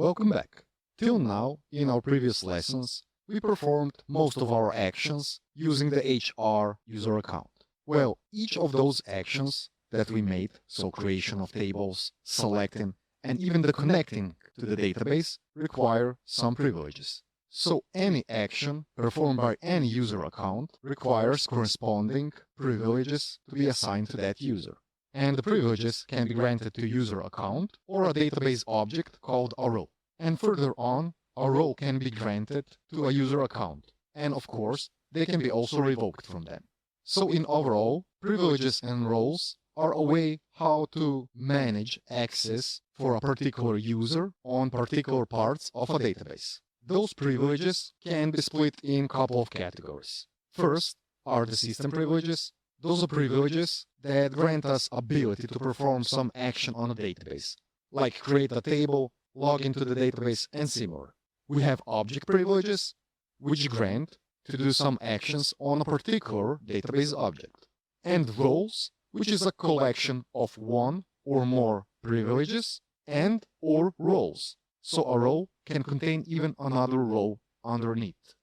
Welcome back. Till now, in our previous lessons, we performed most of our actions using the HR user account. Well, each of those actions that we made, so creation of tables, selecting, and even the connecting to the database, require some privileges. So any action performed by any user account requires corresponding privileges to be assigned to that user. And the privileges can be granted to user account or a database object called a role. And further on, a role can be granted to a user account. And of course, they can be also revoked from them. So in overall, privileges and roles are a way how to manage access for a particular user on particular parts of a database. Those privileges can be split in a couple of categories. First are the system privileges. Those are privileges that grant us ability to perform some action on a database, like create a table, log into the database, and similar. We have object privileges, which grant to do some actions on a particular database object. And roles, which is a collection of one or more privileges and or roles. So a role can contain even another role underneath.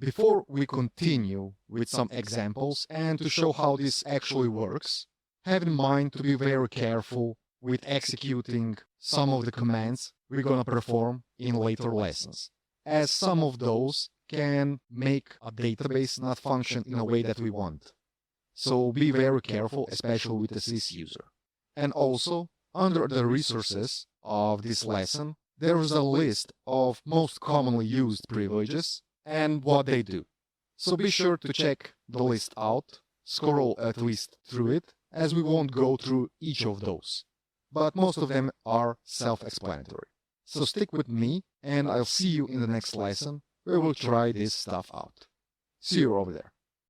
Before we continue with some examples and to show how this actually works, have in mind to be very careful with executing some of the commands we're going to perform in later lessons, as some of those can make a database not function in a way that we want. So be very careful, especially with the sys user. And also, under the resources of this lesson, there is a list of most commonly used privileges and what they do. So be sure to check the list out, scroll at least through it, as we won't go through each of those. But most of them are self-explanatory. So stick with me, and I'll see you in the next lesson, where we'll try this stuff out. See you over there.